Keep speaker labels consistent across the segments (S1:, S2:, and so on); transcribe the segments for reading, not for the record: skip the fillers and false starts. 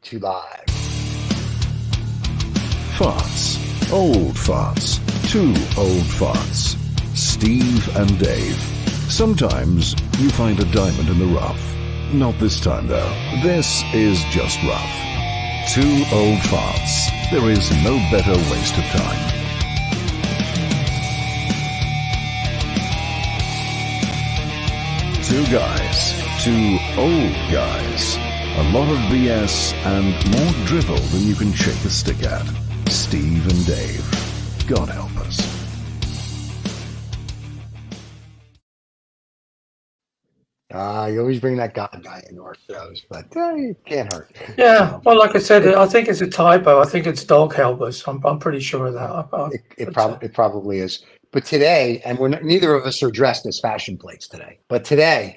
S1: to live.
S2: Farts. Old farts. Two old farts. Steve and Dave. Sometimes you find a diamond in the rough. Not this time, though. This is just rough. Two old farts. There is no better waste of time. Two guys. Two old guys. A lot of BS and more drivel than you can shake a stick at. Steve and Dave. God help us.
S1: You always bring that God guy into our shows, but it can't hurt.
S3: Yeah, well, like I said, I think it's a typo. I think it's dog helpers. I'm pretty sure of that.
S1: It probably is. But today, and neither of us are dressed as fashion plates today. But today,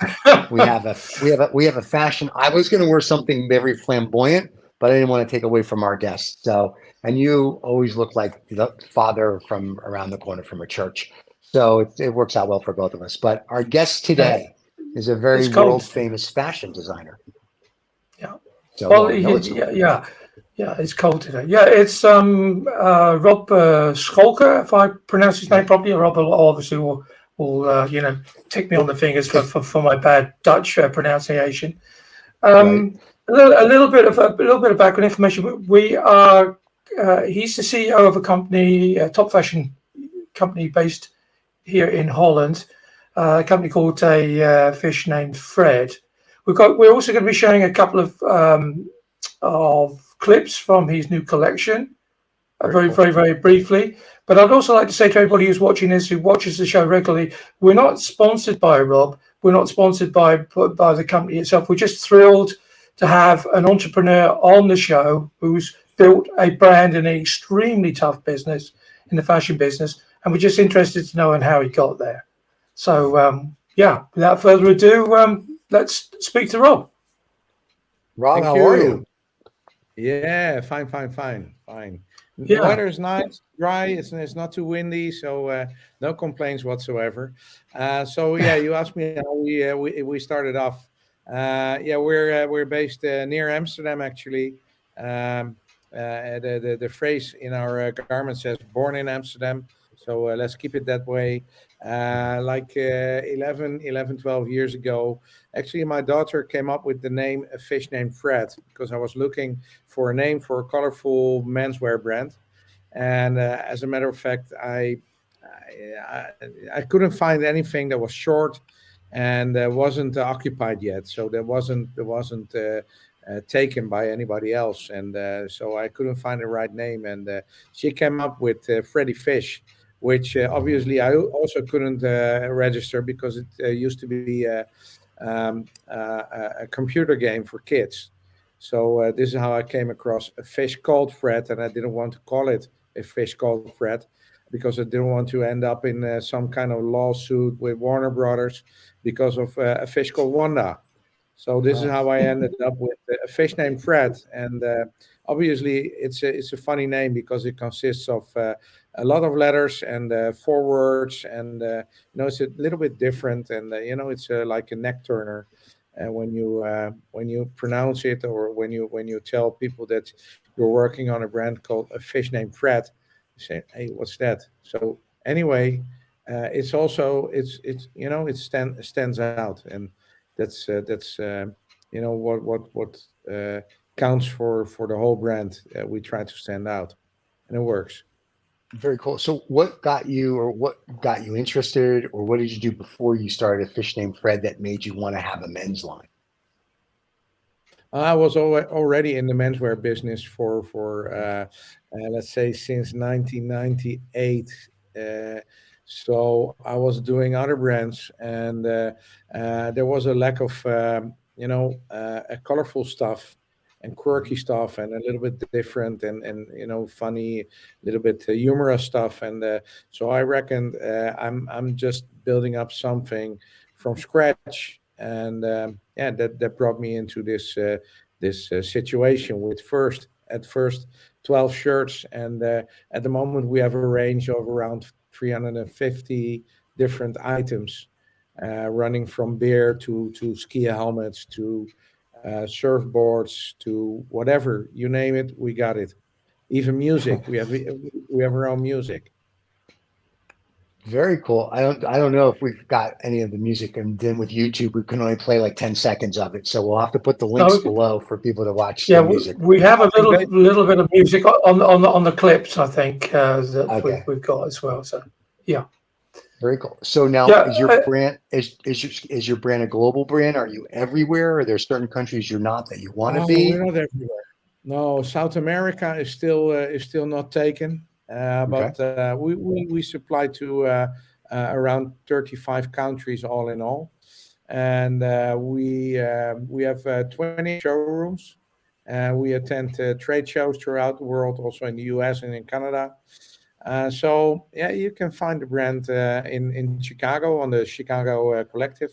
S1: we have a fashion. I was going to wear something very flamboyant, but I didn't want to take away from our guests. So, and you always look like the father from around the corner from a church, so it works out well for both of us. But our guest today is a very world famous fashion designer.
S3: Yeah.
S1: So,
S3: well, yeah, it's cold today. Yeah, it's Rob Schalker, if I pronounce his name properly. Rob obviously will tick me on the fingers for my bad Dutch pronunciation.
S1: Right.
S3: A little bit of background information. We are. He's the CEO of a company, a top fashion company based here in Holland. A company called a fish named Fred. We're also going to be showing a couple of clips from his new collection, very briefly. But I'd also like to say to everybody who's watching this, who watches the show regularly, we're not sponsored by Rob. We're not sponsored by the company itself. We're just thrilled to have an entrepreneur on the show who's built a brand in an extremely tough business, in the fashion business, and we're just interested to know how he got there. So, without further ado, let's speak to Rob.
S1: Rob, how are you?
S4: Yeah, fine. The weather's nice, dry. It's not too windy, so no complaints whatsoever. You asked me how we started off. We're based near Amsterdam, actually. The phrase in our garment says "Born in Amsterdam," so let's keep it that way. 12 years ago, actually, my daughter came up with the name "A Fish Named Fred" because I was looking for a name for a colorful menswear brand, and as a matter of fact, I couldn't find anything that was short and wasn't occupied yet, so there wasn't taken by anybody else, and so I couldn't find the right name, and she came up with Freddy Fish, which obviously I also couldn't register because it used to be a computer game for kids. So this is how I came across a fish called Fred, and I didn't want to call it a fish called Fred because I didn't want to end up in some kind of lawsuit with Warner Brothers because of a fish called Wanda. So this is how I ended up with a fish named Fred, and obviously it's a funny name because it consists of a lot of letters and 4 words, and it's a little bit different, and it's like a neck turner. And when you pronounce it, or when you tell people that you're working on a brand called A Fish Named Fred, you say, "Hey, what's that?" So anyway, it's also it stands out, and that's what counts for the whole brand. We try to stand out, and it works.
S1: Very cool. So what got you interested, or what did you do before you started A Fish Named Fred that made you want to have a men's line?
S4: I was already in the menswear business for let's say since 1998. So I was doing other brands, and there was a lack of colorful stuff and quirky stuff, and a little bit different, and funny, little bit humorous stuff. And so I reckoned I'm just building up something from scratch, and that brought me into this situation with at first 12 shirts, and at the moment we have a range of around 350 different items, running from beer to ski helmets to surfboards to whatever you name it, we got it. Even music, we have our own music.
S1: Very cool. I don't know if we've got any of the music, and then with YouTube we can only play like 10 seconds of it. So we'll have to put the links
S3: No,
S1: below for people to watch
S3: yeah,
S1: the
S3: we,
S1: music.
S3: we have a
S4: I think
S3: little bit of music on the clips, I think, that
S1: Okay.
S3: we've got as well. So yeah,
S1: Very cool. So now
S3: yeah.
S1: is your brand is your brand a global brand? Are you everywhere? Are there certain countries you're not that you want to
S4: Oh,
S1: be?
S4: we're not everywhere. No, South America is still not taken,
S1: Okay.
S4: but we supply to around 35 countries all in all, and we have 20 showrooms. We attend trade shows throughout the world, also in the US and in Canada. So yeah, you can find the brand in Chicago on the Chicago Collective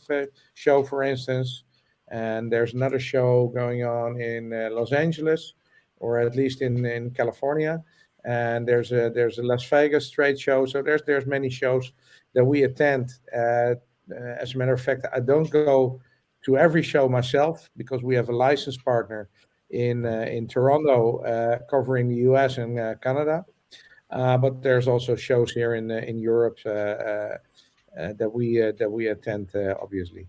S4: show, for instance. And there's another show going on in Los Angeles, or at least in California. And there's a Las Vegas trade show. So there's many shows that we attend. As a matter of fact, I don't go to every show myself because we have a license partner in Toronto covering the US and Canada. But there's also shows here in Europe that we attend, obviously.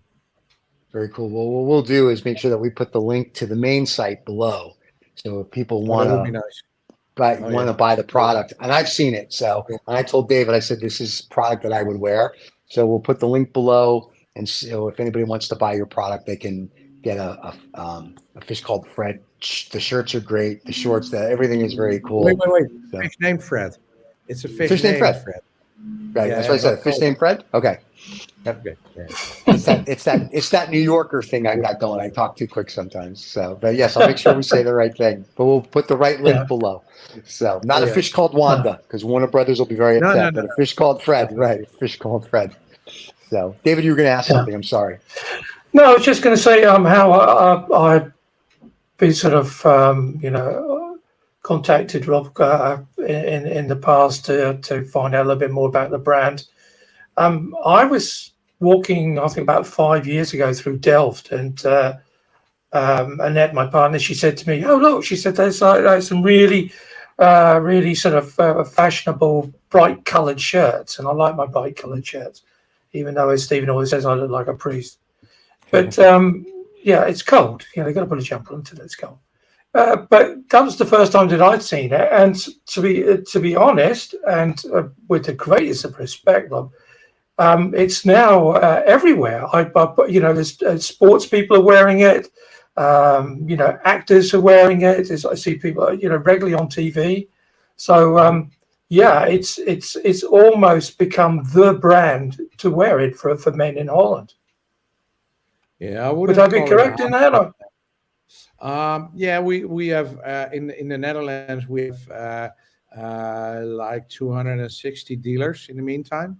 S1: Very cool. Well, what we'll do is make sure that we put the link to the main site below. So if people
S4: Oh, that
S1: want
S4: would be
S1: to
S4: nice.
S1: buy
S4: Oh
S1: want
S4: yeah.
S1: to buy the product, and I've seen it. So
S4: Cool.
S1: and I told David, I said this is product that I would wear. So we'll put the link below, and so if anybody wants to buy your product, they can get a fish called Fred. The shirts are great. The shorts, everything is very
S4: Wait,
S1: cool.
S4: wait, wait.
S1: So
S4: Fish named Fred. It's a fish
S1: fish named
S4: named
S1: Fred.
S4: Fred.
S1: Right. That's what I
S4: Yeah,
S1: said.
S4: not
S1: A fish
S4: called.
S1: named Fred. Okay.
S4: Okay. Yeah.
S1: It's that New Yorker thing I got going. I talk too quick sometimes. So, but yes, I'll make sure we say the right thing. But we'll put the right
S3: Yeah.
S1: link below. So,
S4: Oh
S1: not a
S4: yeah.
S1: fish called
S3: No,
S1: Wanda, because Warner Brothers will be very
S4: No, no,
S1: upset.
S4: no,
S1: But a
S4: no.
S1: fish called Fred, right?
S4: Definitely.
S1: Fish called Fred. So, David, you were going to ask
S3: yeah.
S1: something. I'm sorry.
S3: No, I was just going to say how I've been sort of contacted Rob in the past to find out a little bit more about the brand. I was walking, I think, about 5 years ago through Delft, and Annette, my partner, she said to me, "Oh, look," she said, "there's some really sort of fashionable, bright coloured shirts," and I like my bright coloured shirts, even though, as Stephen always says, I look like a priest. But yeah, it's cold. They've got to put a jumper on until it's cold. But that was the first time that I'd seen it, and to be honest, and with the greatest of respect, Rob, it's now everywhere. There's sports people are wearing it. Actors are wearing it. I see people, regularly on TV. So yeah, it's almost become the brand to wear it for men in Holland.
S4: Yeah, I
S3: Would I
S4: wouldn't
S3: be
S4: call it a
S3: correct in that? Or?
S4: Yeah, we have in the Netherlands we have like 260 dealers in the meantime.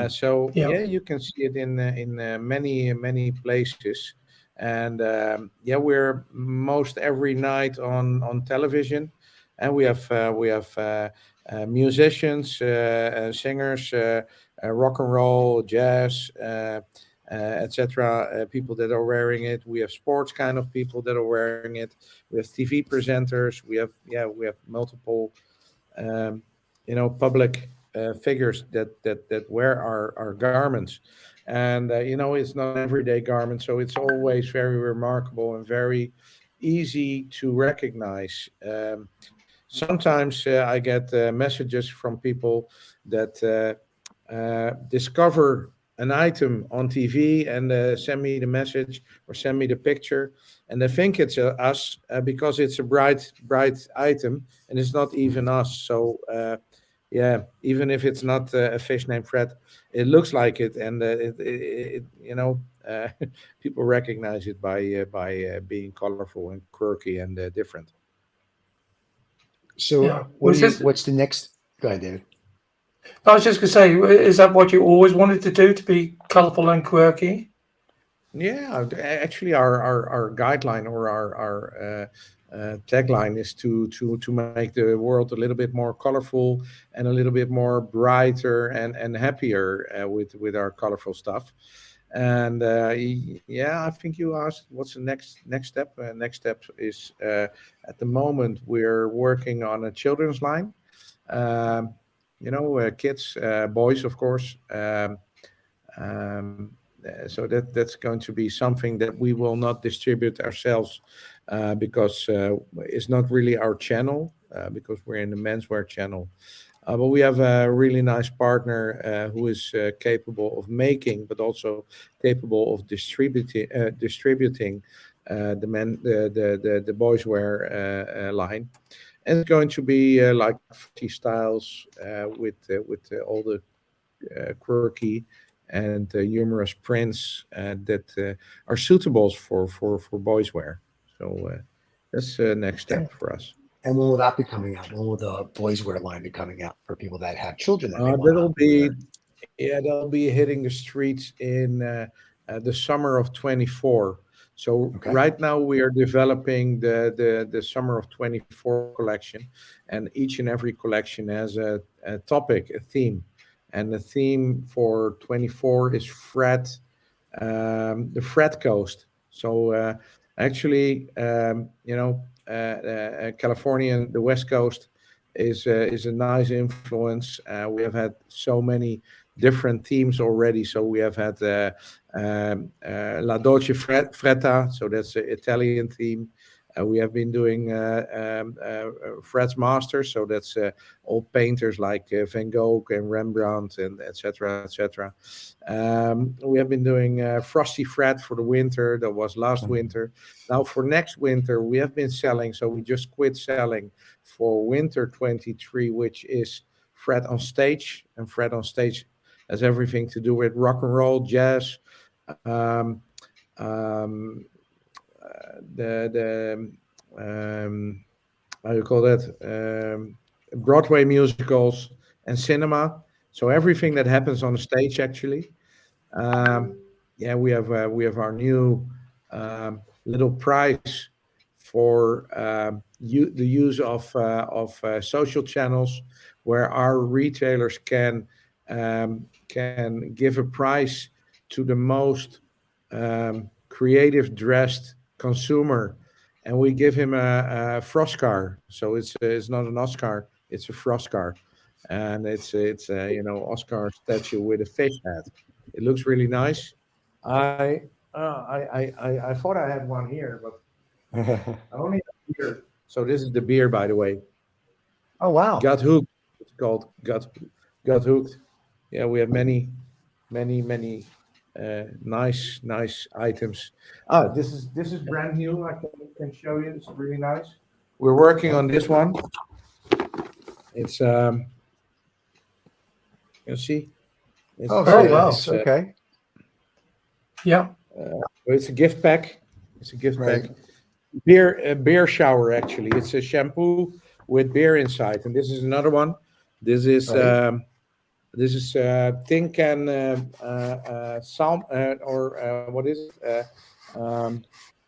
S4: So
S3: Yeah,
S4: yeah, you can see it in many places, and yeah, we're most every night on television, and we have musicians, singers, rock and roll, jazz. Etc. People that are wearing it. We have sports kind of people that are wearing it. We have TV presenters. We have multiple, public figures that wear our garments, and it's not an everyday garment, so it's always very remarkable and very easy to recognize. Sometimes I get messages from people that discover an item on TV and send me the message or send me the picture, and they think it's us because it's a bright item, and it's not even us. So yeah, even if it's not a fish named Fred, it looks like it, and people recognize it by being colorful and quirky and different.
S3: yeah.
S1: So, what's the next? Go ahead, David.
S3: I was just going to say, is that what you always wanted to do, to be colourful and quirky?
S4: Yeah, actually, our guideline or our tagline is to make the world a little bit more colorful and a little bit more brighter and happier with our colorful stuff. And yeah, I think you asked what's the next step. Next step is at the moment we're working on a children's line. Um, kids, boys, of course. Um, so that's going to be something that we will not distribute ourselves because it's not really our channel because we're in the menswear channel. But we have a really nice partner who is capable of making, but also capable of distributing the boys wear line. And it's going to be like 40 styles with all the quirky and humorous prints that are suitable for boys wear. So that's the next step for us.
S1: And when will that be coming out? When will the boys wear line be coming out for people that have children that they want
S4: That'll
S1: to wear?
S4: be that'll be hitting the streets in the summer of 24. So
S1: Okay.
S4: right now we are developing the summer of 24 collection, and each and every collection has a topic, a theme, and the theme for 24 is Fred, the Fred Coast. So actually, California, the West Coast, is a nice influence. We have had so many different themes already. So we have had La Dolce Fretta, so that's the Italian theme. We have been doing Fred's Masters, so that's all painters like Van Gogh and Rembrandt and etc. etc. We have been doing Frosty Fred for the winter. That was last winter. Now for next winter, we have been selling. So we just quit selling for winter 23, which is Fred on Stage, and Fred on Stage has everything to do with rock and roll, jazz, um, um, the how you call that, Broadway musicals and cinema. So everything that happens on the stage, actually. Yeah, we have our new little prize for the use of social channels, where our retailers can give a prize to the most creative dressed consumer, and we give him a Froscar. So it's not an Oscar, it's a Froscar, and it's a Oscar statue with a fish head. It looks really nice. I thought I had one here, but I only have beer. So this is the beer, by the way.
S1: Oh, wow.
S4: Got hooked. It's called got hooked. Yeah, we have many nice items. This is brand new. I can show you. It's really nice. We're working on this one. It's you see. It's,
S1: Oh, very
S3: wow.
S1: nice. Okay.
S3: Yeah.
S4: It's a gift pack. It's a gift
S1: Right.
S4: pack. Beer shower, actually. It's a shampoo with beer inside, and this is another one. This is
S1: Right.
S4: tin can salm or what is it?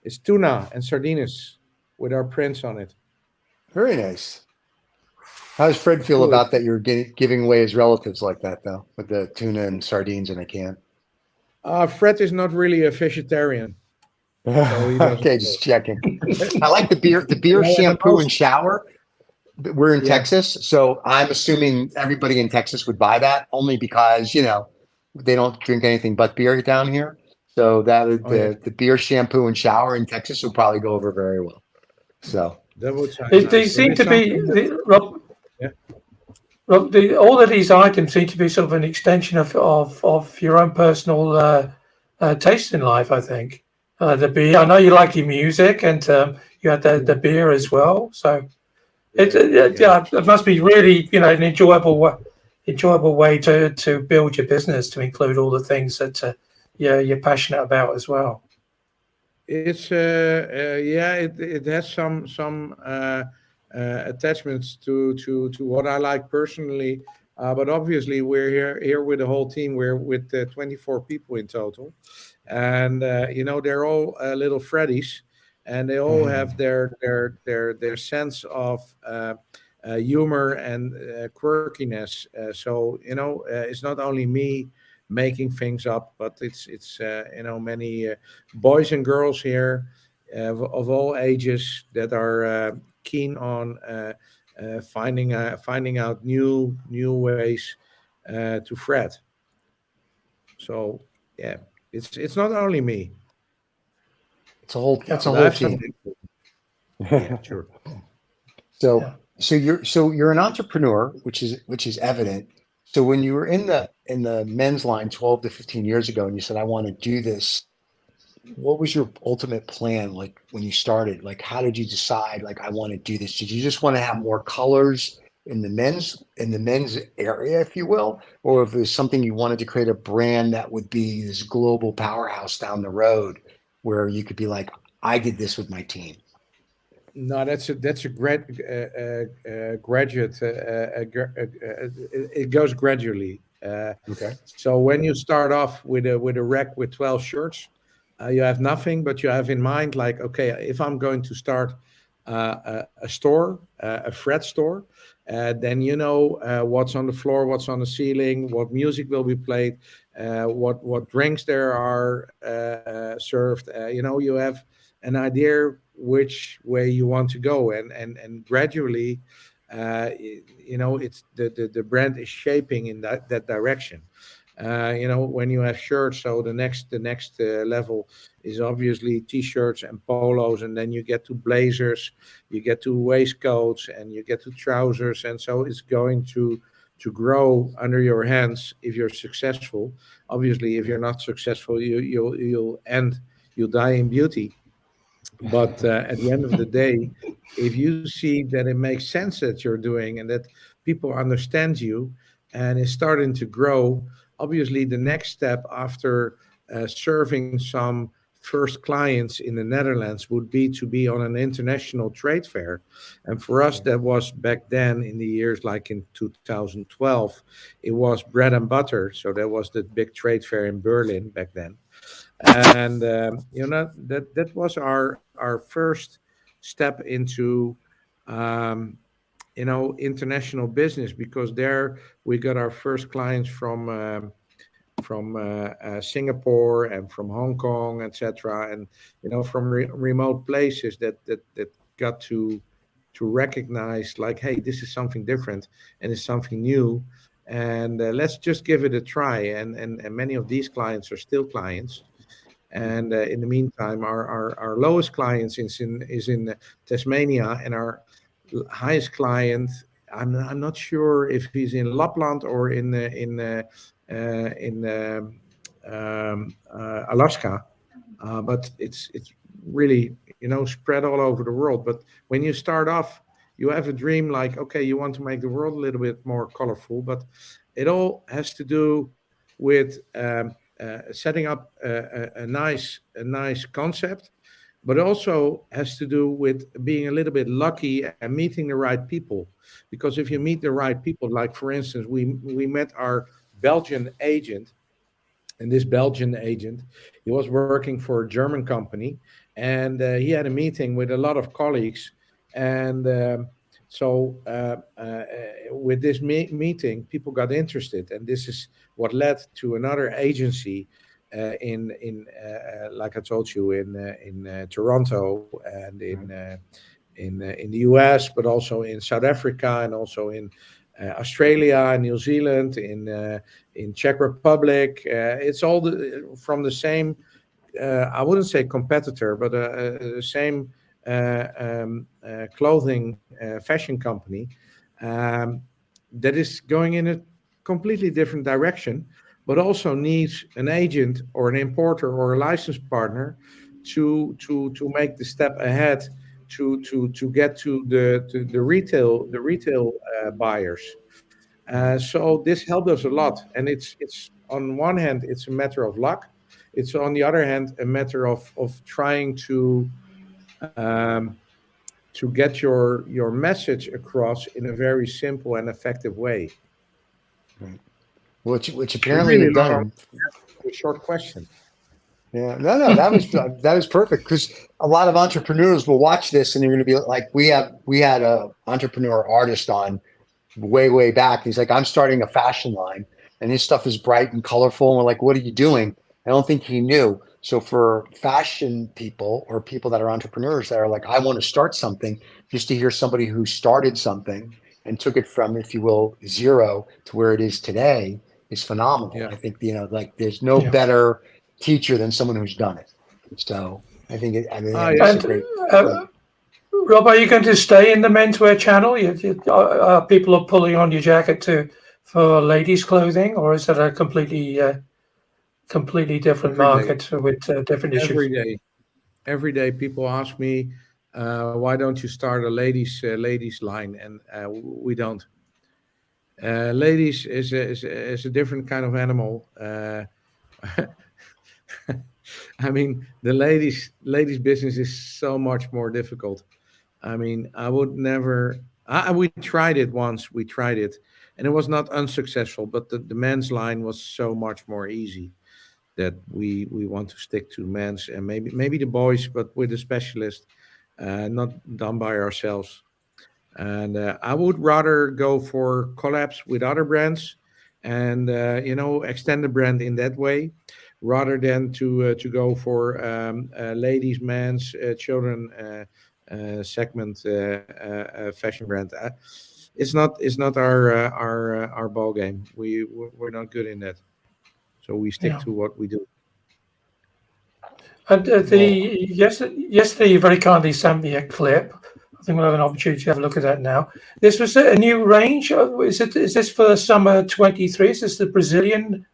S4: It's tuna and sardines with our prints on it.
S1: Very nice. How does Fred feel
S4: Good.
S1: about that? You're giving away his relatives like that, though, with the tuna and sardines in a can.
S4: Fred is not really a vegetarian, so he doesn't.
S1: Okay, just checking. I like the beer. The beer,
S4: Yeah, the
S1: shampoo,
S4: most-
S1: and shower. We're in
S4: Yeah.
S1: Texas, so I'm assuming everybody in Texas would buy that only because they don't drink anything but beer down here. So that would,
S4: Oh, yeah.
S1: the beer, shampoo, and shower in Texas would probably go over very well. So
S4: That would sound
S3: They
S4: nice.
S3: seem
S4: But
S3: to
S4: it's
S3: be,
S4: something that-
S3: Rob,
S4: Yeah.
S3: Rob, all of these items seem to be sort of an extension of your own personal taste in life, I think. The beer, I know you like your music, and you had the beer as well. So it must be really, an enjoyable way to build your business, to include all the things that you're passionate about as well.
S4: It's it has some attachments to what I like personally, but obviously we're here with the whole team. We're with 24 people in total, and they're all little Freddies, and they all have their sense of humor and quirkiness. So it's not only me making things up, but it's many boys and girls here of all ages that are keen on finding out new ways to fret. So yeah, it's not only me,
S1: It's a
S4: but I
S1: whole
S4: have some.
S1: team.
S4: Yeah, sure.
S1: So
S3: Yeah.
S1: you're an entrepreneur, which is evident. So when you were in the men's line 12 to 15 years ago and you said, I want to do this, what was your ultimate plan? Like when you started, like how did you decide like I want to do this? Did you just want to have more colors in the men's area, if you will? Or if it was something you wanted to create a brand that would be this global powerhouse down the road where you could be like, I did this with my team.
S4: No, graduate. It goes gradually.
S1: Okay.
S4: So when you start off with a rack with 12 shirts, you have nothing, but you have in mind like, okay, if I'm going to start a store, a fret store, then you know what's on the floor, what's on the ceiling, what music will be played, what drinks there are served. You have an idea which way you want to go, and gradually, it's the brand is shaping in that direction. When you have shirts, so the next level is obviously t-shirts and polos, and then you get to blazers, you get to waistcoats, and you get to trousers, and so it's going to grow under your hands if you're successful. Obviously, if you're not successful, you'll die in beauty. But at the end of the day, if you see that it makes sense that you're doing and that people understand you and it's starting to grow, obviously the next step after serving some first clients in the Netherlands would be to be on an international trade fair. And for us, that was back then in the years like in 2012, it was bread and butter. So there was the big trade fair in Berlin back then. And that was our first step into international business, because there we got our first clients from Singapore and from Hong Kong, etc., and from remote places that got to recognize like, hey, this is something different and it's something new, and let's just give it a try. And many of these clients are still clients. And in the meantime, our lowest clients is in Tasmania, and our highest client, I'm not sure if he's in Lapland or in Alaska, but it's really spread all over the world. But when you start off, you have a dream like, okay, you want to make the world a little bit more colorful, but it all has to do with setting up a nice concept, but also has to do with being a little bit lucky and meeting the right people. Because if you meet the right people, like for instance, we met our Belgian agent, and this Belgian agent, he was working for a German company, and he had a meeting with a lot of colleagues, and with this meeting, people got interested, and this is what led to another agency in like I told you, in Toronto, and in the US, but also in South Africa, and also in Australia, New Zealand, in Czech Republic. It's all from the same. I wouldn't say competitor, but the same clothing fashion company that is going in a completely different direction, but also needs an agent or an importer or a license partner to make the step ahead to get to the retail buyers. So this helped us a lot, and it's on one hand it's a matter of luck. It's on the other hand a matter of trying to get your message across in a very simple and effective way.
S1: Right. Which
S4: So
S1: apparently
S4: really
S1: you've done.
S4: a short question.
S1: Yeah, no, that was perfect, because a lot of entrepreneurs will watch this and they're going to be like, we had a entrepreneur artist on way back. He's like, I'm starting a fashion line, and his stuff is bright and colorful. And we're like, what are you doing? I don't think he knew. So for fashion people or people that are entrepreneurs that are like, I want to start something, just to hear somebody who started something and took it from, if you will, zero to where it is today is phenomenal.
S4: Yeah.
S1: I think, like there's no better teacher than someone who's done it. So I think it's
S3: And
S1: a great.
S3: Rob, are you going to stay in the menswear channel? People are pulling on your jacket for ladies' clothing, or is it a completely different market with different issues?
S4: Every day people ask me, why don't you start a ladies line? And we don't. Ladies is a different kind of animal. I mean, the ladies business is so much more difficult. I mean, I would never. We tried it once. We tried it, and it was not unsuccessful. But the men's line was so much more easy that we want to stick to men's, and maybe the boys, but with a specialist, not done by ourselves. And I would rather go for collabs with other brands, and extend the brand in that way, rather than to go for ladies, men's, children segment fashion brand. It's not our ball game. We're not good in that, so we stick to what we do.
S3: And yesterday, you very kindly sent me a clip. I think we'll have an opportunity to have a look at that now. This was a new range. Is this for summer 23? Is this the Brazilian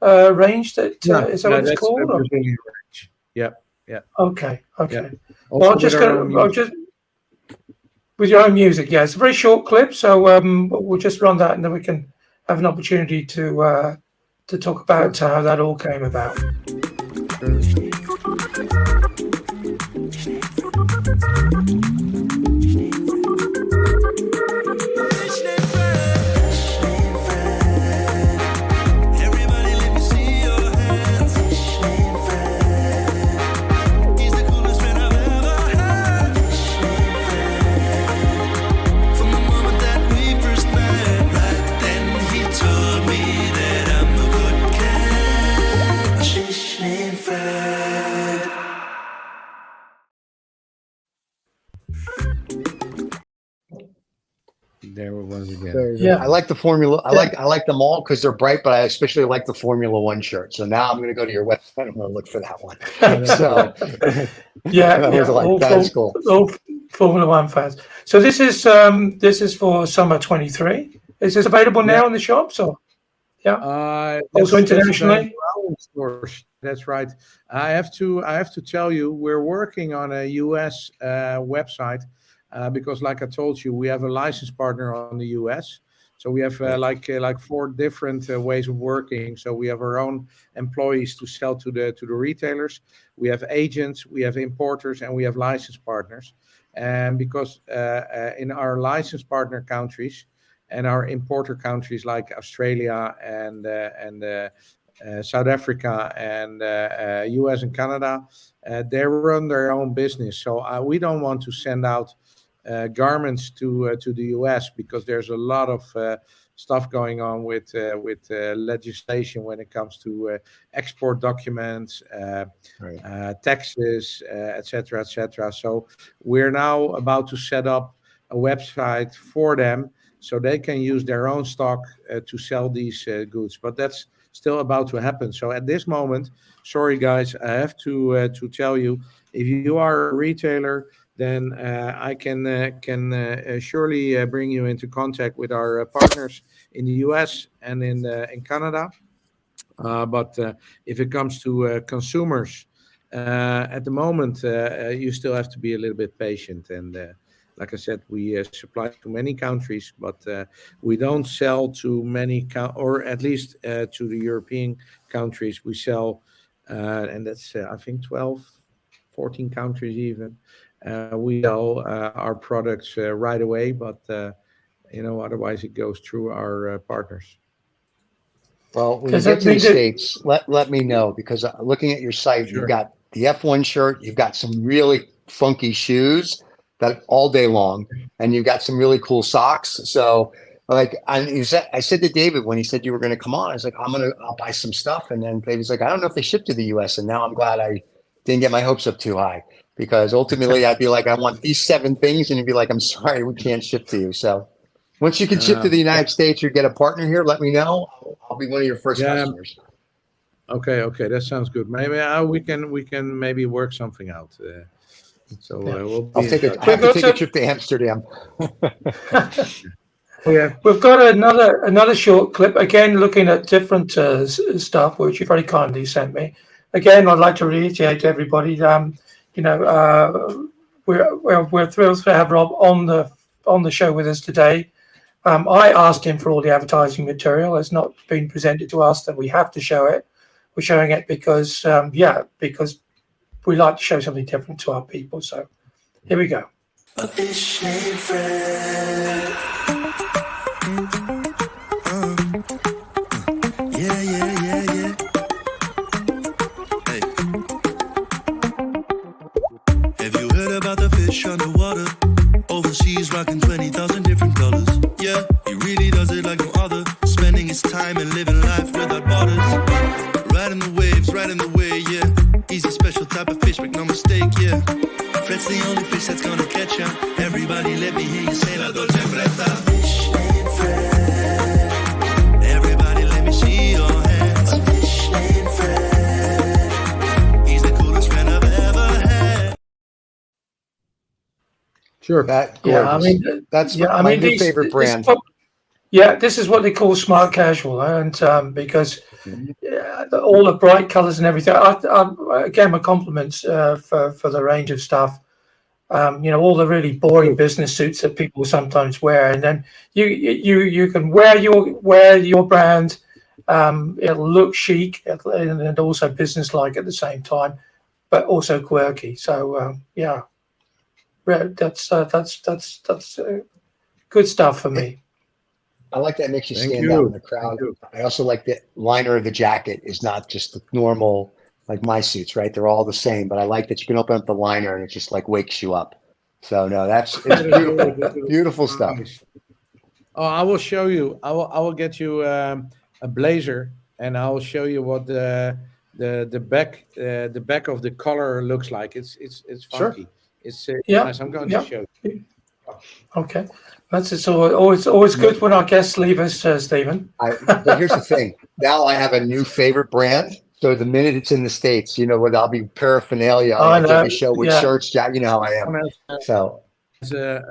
S3: range is that what it's called?
S4: The Brazilian range. Yeah.
S3: Okay.
S4: Yeah.
S3: Well, just with your own music. Yeah, it's a very short clip, so we'll just run that, and then we can have an opportunity to talk about how that all came about.
S4: There it was again.
S1: Yeah, I like the Formula. I like them all because they're bright, but I especially like the Formula One shirt. So now I'm going to go to your website. I'm going to look for that one. So that was cool.
S3: All Formula One fans. So this is for summer 23. Is this available now in the shops, or also internationally?
S4: That's right. I have to tell you, we're working on a US website. Because, like I told you, we have a license partner on the US. So we have like 4 different ways of working. So we have our own employees to sell to the retailers. We have agents, we have importers, and we have license partners. And because in our license partner countries and our importer countries like Australia and South Africa and US and Canada, they run their own business. So we don't want to send out garments to the US because there's a lot of stuff going on with legislation when it comes to export documents, taxes, etc., etc. So we're now about to set up a website for them so they can use their own stock to sell these goods. But that's still about to happen. So at this moment, sorry guys, I have to tell you, if you are a retailer, then I can surely bring you into contact with our partners in the US and in Canada. But if it comes to consumers, at the moment, you still have to be a little bit patient. And like I said, we supply to many countries, but we don't sell to many, or at least to the European countries. We sell, and that's, I think, 12, 14 countries even. We sell our products right away, but otherwise it goes through our partners.
S1: Well, when you get to the States, let me know, because looking at your site, you've got the F1 shirt, you've got some really funky shoes that all day long, and you've got some really cool socks. So Like I said to David when he said you were going to come on, I was like, I'll buy some stuff. And then David's like, I don't know if they ship to the US. And now I'm glad I didn't get my hopes up too high, because ultimately I'd be like, I want these 7 things. And you'd be like, I'm sorry, we can't ship to you. So once you can ship to the United States or get a partner here, let me know. I'll be one of your first customers.
S4: Okay, that sounds good. Maybe we can maybe work something out. We'll be
S1: I'll take
S3: I have to take
S1: a trip to Amsterdam.
S3: We've got another short clip again, looking at different stuff, which you very kindly sent me. Again, I'd like to reiterate to everybody, we're thrilled to have Rob on the show with us today. I asked him for all the advertising material. It's not been presented to us that we have to show it. We're showing it because we like to show something different to our people. So here we go. A fish named Fred.
S5: Yeah. Hey. Have you heard about the fish underwater? Overseas, rocking 20,000 different colors. Yeah, he really does it like no other. Spending his time and living life without borders. Riding the waves, riding the way, yeah. He's a special type of fish, make no mistake, yeah. Fred's the only fish that's gonna catch ya. Everybody let me hear you say la dolce fretta. Fish named Fred. Everybody let me see your hands. A fish named Fred. He's the coolest friend I've ever had.
S4: Sure.
S1: That's my new favorite brand.
S3: This is what they call smart casual, and because all the bright colors and everything. Again, my compliments for the range of stuff. All the really boring business suits that people sometimes wear, and then you can wear your brand. It'll look chic and also business-like at the same time, but also quirky. So that's good stuff for me.
S1: I like that. It makes you stand out in the crowd. I also like the liner of the jacket is not just the normal, like my suits, right? They're all the same, but I like that you can open up the liner and it just like wakes you up. So no, it's beautiful, beautiful stuff.
S4: Oh, I will show you. I will get you a blazer, and I will show you what the back of the collar looks like. It's funky.
S1: Sure.
S4: It's nice. I'm going to show you.
S3: Okay, it's always good when our guests leave us, Stephen.
S1: But here's the thing. Now I have a new favorite brand. So the minute it's in the States, you know what? I'll be paraphernalia on every show with shirts, you know how I am. So
S4: it's a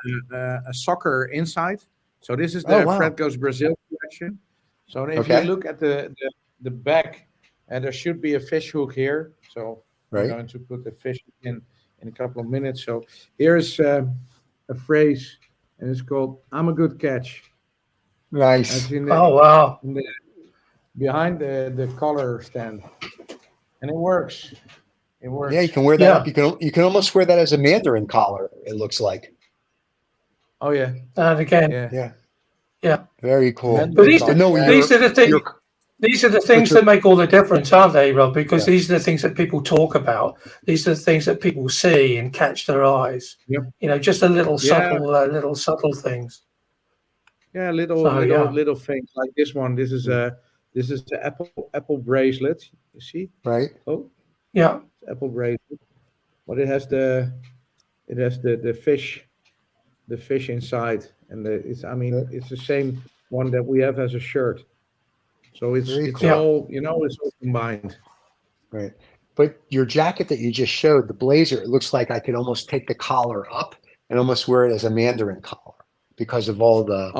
S4: soccer inside. So this is the Fred Goes Brazil collection. So if you look at the back, there should be a fish hook here. So I'm going to put the fish in a couple of minutes. So here's a phrase, and it's called "I'm a good catch."
S1: Nice.
S3: Wow!
S4: Behind the collar stand, and it works. It works.
S1: Yeah, you can wear that up. You can almost wear that as a Mandarin collar. It looks like.
S4: Oh yeah.
S3: And again. Yeah.
S1: Very cool.
S3: But these are the things. These are the things that make all the difference, aren't they, Rob? Because these are the things that people talk about. These are the things that people see and catch their eyes.
S4: Yep.
S3: Just a little subtle things.
S4: Yeah, little things like this one. This is the apple bracelet. You see?
S1: Right.
S4: Oh.
S3: Yeah.
S4: Apple bracelet. But it has the fish, inside, and it's the same one that we have as a shirt. So it's all it's all combined.
S1: Right. But your jacket that you just showed, the blazer, it looks like I could almost take the collar up and almost wear it as a Mandarin collar because of all the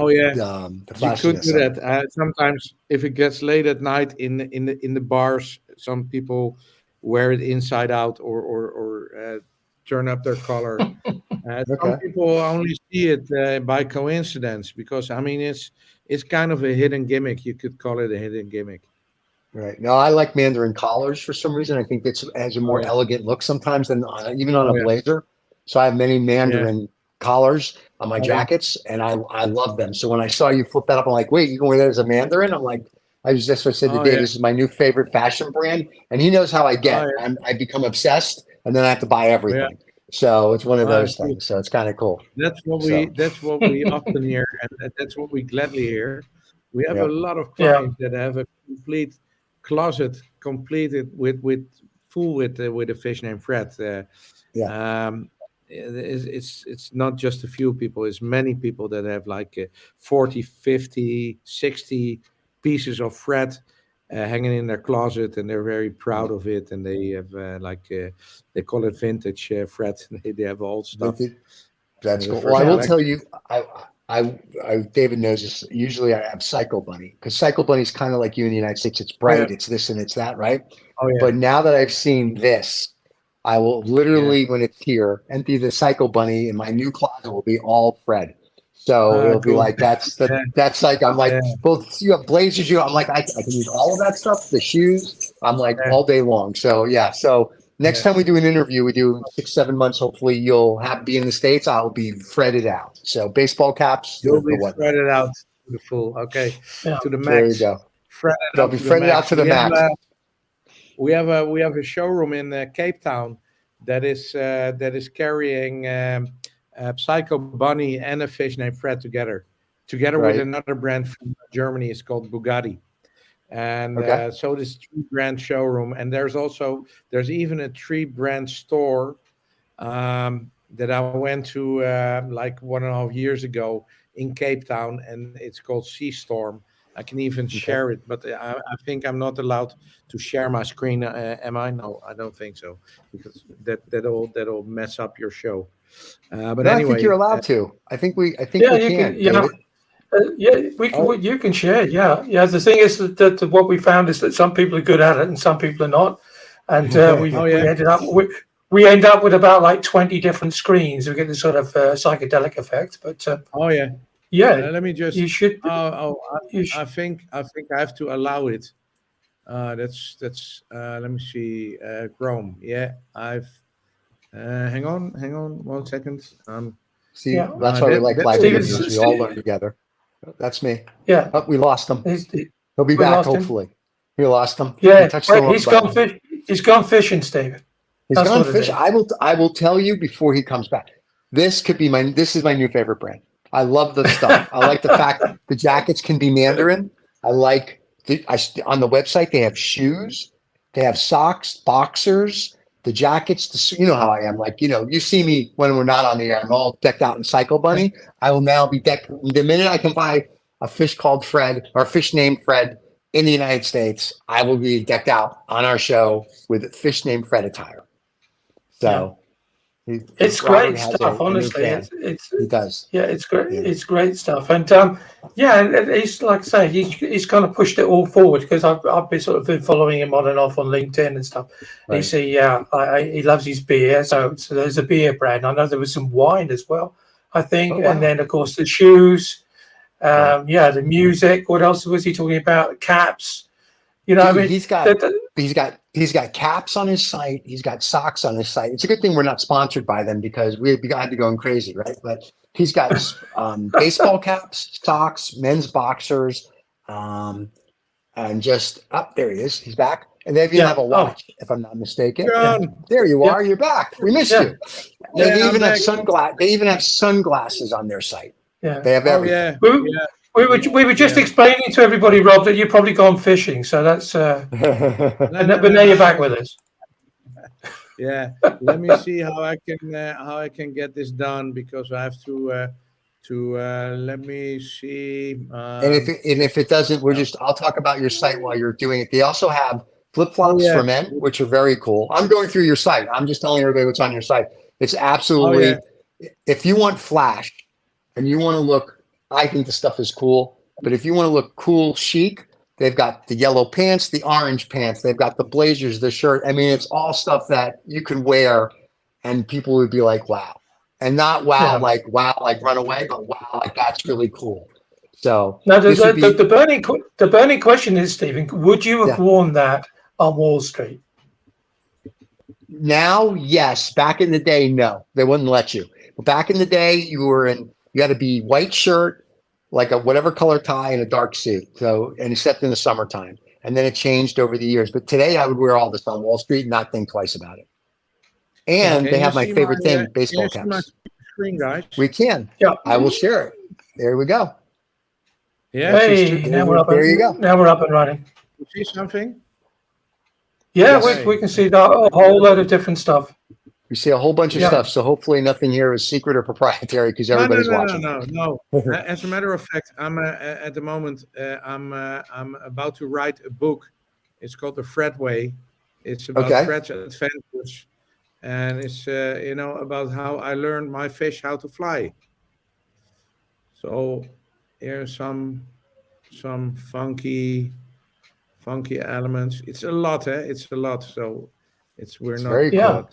S1: the flashiness.
S4: You could do that. Sometimes if it gets late at night in the bars, some people wear it inside out or turn up their collar. Some people only see it by coincidence because it's kind of a hidden gimmick. You could call it a hidden gimmick.
S1: Right. No, I like Mandarin collars for some reason. I think it has a more elegant look sometimes than even on a blazer. So I have many Mandarin collars on my jackets, and I love them. So when I saw you flip that up, I'm like, wait, you can wear that as a Mandarin? I'm like, that's what I said to Dave. This is my new favorite fashion brand, and he knows how I get. I become obsessed, and then I have to buy everything. So it's one of
S4: Ah,
S1: those things. So it's kind of cool. So
S4: that's what we often hear, and that's what we gladly hear. We have a
S1: yeah,
S4: lot of
S3: Yeah.
S4: clients that have a complete closet completed with full with a fish named Fred.
S1: yeah.
S4: Um, it's not just a few people; it's many people that have like 40, 50, 60 pieces of Fred hanging in their closet, and they're very proud of it. And they have they call it vintage Fred. They have old stuff.
S1: That's
S4: The
S1: cool. Well,
S4: first
S1: I will
S3: Yeah.
S1: tell
S4: collection.
S1: you, David knows this. Usually, I have Cycle Bunny because Cycle Bunny is kind of like you in the United States. It's
S4: Oh yeah.
S1: bright, it's this and it's that, right?
S4: Oh yeah.
S1: But now that I've seen this, I will
S4: Yeah.
S1: literally, when it's here, empty the Cycle Bunny, and my new closet will be all Fred. So
S4: Ah,
S1: it'll be
S4: cool.
S1: like that's the
S4: Yeah.
S1: that's like I'm like
S4: Yeah.
S1: both you have blazers, I'm like I can use all of that stuff, the shoes, I'm like
S4: Yeah.
S1: all day long. So yeah, so next
S4: Yeah.
S1: time we do an interview, we do 6, 7 months. Hopefully, you'll have be in the States. I'll be threaded out. So baseball caps,
S4: You'll
S1: the
S4: be
S1: whatnot.
S4: threaded out to the full. Okay.
S3: Yeah.
S4: To the
S1: There you
S4: max.
S1: go.
S4: Threaded
S1: They'll
S4: out
S1: be
S4: to the
S1: threaded out
S4: max.
S1: to the max.
S4: We have a showroom in Cape Town that is carrying Psycho Bunny and a fish named Fred together with
S1: Right.
S4: another brand from Germany. It's called Bugatti. And
S1: Okay.
S4: so this 3 brand showroom, and there's even a 3 brand store that I went to like 1.5 years ago in Cape Town, and it's called Sea Storm. I can even
S1: Okay.
S4: share it, but I think I'm not allowed to share my screen. Am I? No, I don't think so, because that'll mess up your show. But
S1: No, I think you're
S4: anyway,
S1: allowed to. I think
S3: Yeah,
S1: we
S3: you can.
S1: can,
S3: Yeah,
S1: David.
S3: yeah.
S4: oh
S3: You can share. Yeah, yeah. The thing is that what we found is that some people are good at it and some people are not, and
S4: oh
S3: we
S4: yeah,
S3: ended up we end up with about like 20 different screens. We get this sort of psychedelic effect. But
S4: oh yeah.
S3: yeah,
S4: Let me just.
S3: you should. You
S4: I
S3: sh
S4: think I have to allow it. That's. Let me see. Chrome. Yeah, I've. Hang on 1 second.
S1: See,
S3: Yeah,
S1: that's why we like
S4: That's
S1: live
S3: Stephen.
S1: interviews. We all learn together. That's me.
S3: Yeah,
S1: Oh, we lost him.
S3: he's,
S1: He'll be
S3: we
S1: back,
S3: lost him.
S1: hopefully. We lost him. He
S3: Yeah,
S1: touched the
S3: wait,
S1: wrong button.
S3: he's gone fishing, Stephen.
S1: He's
S3: That's
S1: gone
S3: what it
S1: fishing.
S3: is.
S1: I will tell you before he comes back. This is my new favorite brand. I love the stuff. I like the fact the jackets can be Mandarin. I like on the website they have shoes, they have socks, boxers, the jackets. You know how I am. Like you see me when we're not on the air. I'm all decked out in Cycle Bunny. I will now be decked. The minute I can buy a fish called Fred or a fish named Fred in the United States, I will be decked out on our show with fish named Fred attire.
S3: Yeah.
S1: So
S3: It's
S1: Robert
S3: great
S1: has
S3: stuff,
S1: a new
S3: honestly.
S1: fan.
S3: It's
S1: He does.
S3: yeah, it's great.
S1: Yeah.
S3: It's great stuff, and yeah, and he's like I say, he's kind of pushed it all forward because I've been sort of been following him on and off on LinkedIn and stuff. And he
S1: Right.
S3: say, yeah, he loves his beer, so there's a beer brand. I know there was some wine as well, I think,
S1: Oh
S3: and
S1: wow.
S3: then of course the shoes.
S1: Right.
S3: Yeah, the music. What else was he talking about? Caps. I
S1: Dude,
S3: mean,
S1: he's got caps on his site. He's got socks on his site. It's a good thing we're not sponsored by them because we'd be had to going crazy, right? But he's got baseball caps, socks, men's boxers, and just up there he is. He's back. And they even
S3: yeah.
S1: have a
S3: Oh,
S1: watch, if I'm not mistaken.
S3: yeah,
S4: John.
S1: There you
S3: yeah,
S1: are. You're back. We missed
S3: yeah,
S1: you.
S3: yeah,
S1: They
S4: I'm
S1: even have
S4: back.
S1: sunglasses on their site.
S3: yeah.
S1: They have
S4: Oh
S1: everything.
S4: yeah,
S3: We,
S4: yeah,
S3: we were just
S4: yeah.
S3: explaining to everybody, Rob, that you've probably gone fishing. So that's
S4: No, no,
S3: but
S4: no,
S3: now you're
S4: no,
S3: back
S4: no.
S3: with us.
S4: Yeah. Let me see how I can get this done because I have to let me see.
S1: And if it doesn't, I'll talk about your site while you're doing it. They also have flip
S4: Oh
S1: flops
S4: yeah,
S1: for men, which are very cool. I'm going through your site. I'm just telling everybody what's on your site. It's
S4: oh yeah,
S1: absolutely, if you want flash and you want to look, I think the stuff is cool. But if you want to look cool, chic, they've got the yellow pants, the orange pants, they've got the blazers, the shirt. I mean, it's all stuff that you could wear and people would be like, wow. And not
S3: Yeah.
S1: wow, like run away, but wow, like that's really cool. So
S3: Now
S1: this would be,
S3: the burning question is, Stephen, would you have
S1: yeah.
S3: worn that on Wall Street?
S1: Now, yes. Back in the day, no, they wouldn't let you. But back in the day, you had to be white shirt, like a whatever color tie and a dark suit. So, and except in the summertime. And then it changed over the years. But today I would wear all this on Wall Street and not think twice about it. And
S4: Can
S1: they
S4: you
S1: have my
S4: see
S1: favorite thing,
S4: can
S1: baseball
S4: you see my
S1: caps.
S4: screen, guys?
S1: We can.
S3: Yeah.
S1: I will share it. There we go.
S4: Yeah,
S3: Hey, now we're up.
S1: There you go.
S3: Now we're up and running.
S4: you see something?
S3: Yeah,
S1: Yes.
S3: we can see a whole load of different stuff.
S1: We see a whole bunch of
S3: Yeah.
S1: stuff. So hopefully nothing here is secret or proprietary because
S4: No,
S1: everybody's watching.
S4: no. As a matter of fact, I'm at the moment I'm about to write a book. It's called The Fred Way. It's about
S1: Okay.
S4: Fred's adventures, and it's about how I learned my fish how to fly. So here's some funky elements. It's a lot, eh? It's a lot. So we're
S1: It's
S4: not.
S1: very
S3: Yeah.
S1: cool.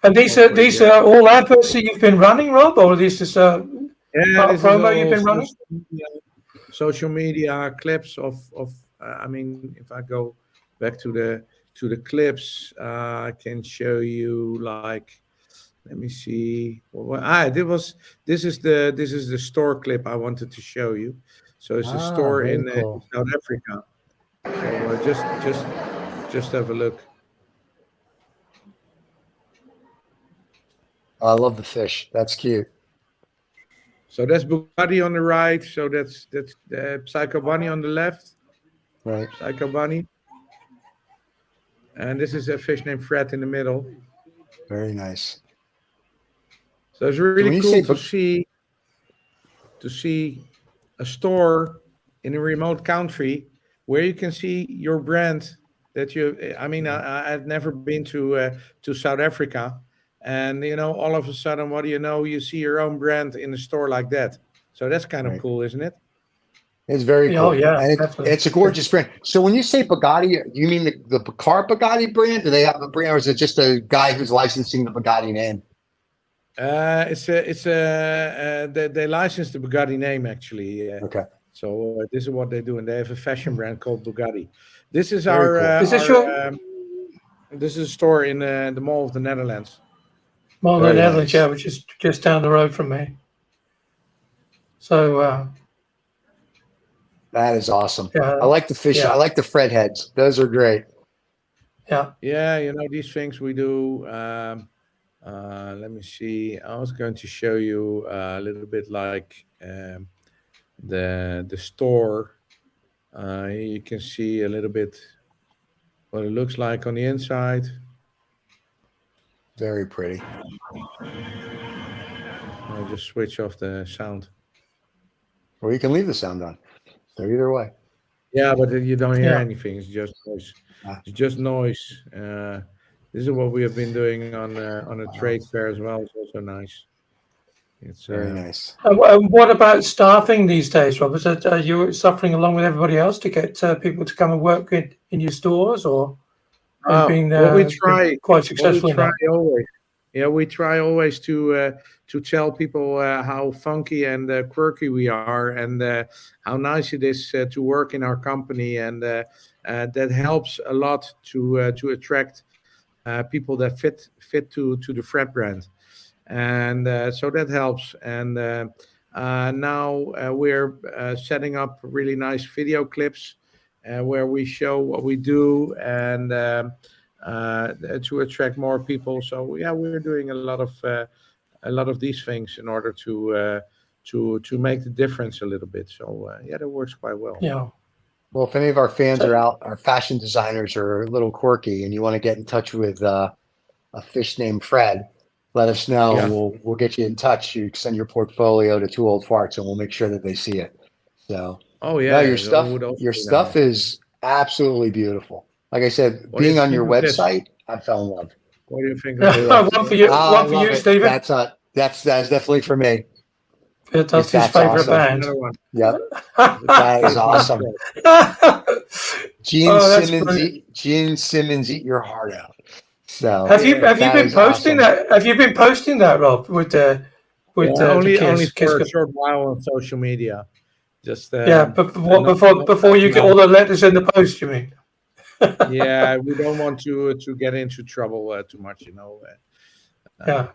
S3: And these are all adverts that you've been running, Rob, or this is
S4: Yeah, this is
S3: promo
S4: all
S3: you've been running?
S4: social media clips of. I mean, if I go back to the clips, I can show you like. Let me see. This is the store clip I wanted to show you. So it's a store
S1: very
S4: in
S1: cool.
S4: South Africa. So just have a look.
S1: I love the fish. That's cute.
S4: So that's Bugatti on the right. So that's Psycho Bunny on the left.
S1: Right.
S4: Psycho Bunny. And this is a fish named Fred in the middle.
S1: Very nice.
S4: So it's
S1: when
S4: really
S1: you
S4: cool
S1: say
S4: to see a store in a remote country where you can see your brand that you. I mean, I've never been to South Africa, and all of a sudden, what do you know? You see your own brand in a store like that. So that's kind of
S1: Right.
S4: cool, isn't it?
S1: It's very cool.
S3: Oh, yeah,
S1: And
S3: definitely.
S1: it's a gorgeous brand. So when you say Bugatti, you mean the car Bugatti brand? Do they have a brand, or is it just a guy who's licensing the Bugatti name?
S4: They licensed the Bugatti name actually.
S1: Okay.
S4: So this is what they do, and they have a fashion brand called Bugatti. This is
S1: Very
S4: our.
S1: cool.
S3: Is this your
S4: This is a store in the Mall of the Netherlands.
S3: Mall of the
S1: Very
S3: Netherlands?
S1: nice.
S3: Yeah, which is just down the road from me. So
S1: That is awesome.
S3: Yeah.
S1: I like the fish.
S3: Yeah.
S1: I like the Fred heads. Those are great.
S3: yeah,
S4: Yeah, these things we do. Let me see. I was going to show you a little bit like the store. You can see a little bit what it looks like on the inside.
S1: Very pretty.
S4: I'll just switch off the sound.
S1: Or you can leave the sound on. So either way.
S4: Yeah, but you don't hear
S3: Yeah.
S4: anything. It's just noise.
S1: Ah.
S4: It's just noise. This is what we have been doing on a trade fair as well. It's also nice. It's
S1: Very nice.
S3: what about staffing these days, Robert? Are you suffering along with everybody else to get people to come and work in your stores, or have you been
S4: what we
S3: been
S4: try
S3: quite successful in that?
S4: always. Yeah, we try always to tell people how funky and quirky we are, and how nice it is to work in our company, and that helps a lot to attract people that fit to the Fred brand, and so that helps. And now we're setting up really nice video clips where we show what we do, and to attract more people. So yeah, we're doing a lot of these things in order to make the difference a little bit. So yeah, that works quite well.
S3: Yeah.
S1: Well, if any of our fans are out, our fashion designers are a little quirky, and you want to get in touch with a fish named Fred, let us know.
S4: Yeah.
S1: We'll get you in touch. You send your portfolio to Two Old Farts, and we'll make sure that they see it. So,
S4: Oh yeah,
S1: no, your
S4: that
S1: stuff,
S4: would also
S1: your
S4: be
S1: stuff
S4: nice.
S1: is absolutely beautiful. Like I said,
S4: What do you
S1: being on
S4: think
S1: your
S4: of this?
S1: website, I fell in love.
S4: What do you think of this?
S3: One for you,
S1: I
S3: one for
S1: love
S3: you,
S1: it.
S3: Stephen.
S1: That's definitely for me.
S3: That's his
S1: that's
S3: favorite
S1: awesome.
S3: band.
S4: Another one.
S1: Yep, that is awesome. Gene
S3: Oh, that's
S1: Simmons,
S3: brilliant.
S1: Gene Simmons, eat your heart out. So
S3: Have you
S1: that
S3: been
S1: is
S3: posting
S1: awesome.
S3: that? Have you been posting that, Rob, with the
S4: Only
S3: Kiss?
S4: for a short while on social media. Just
S3: Yeah, but
S4: not
S3: before you get
S4: now.
S3: all the letters in the post, you mean?
S4: Yeah, we don't want to get into trouble too much,
S3: Yeah.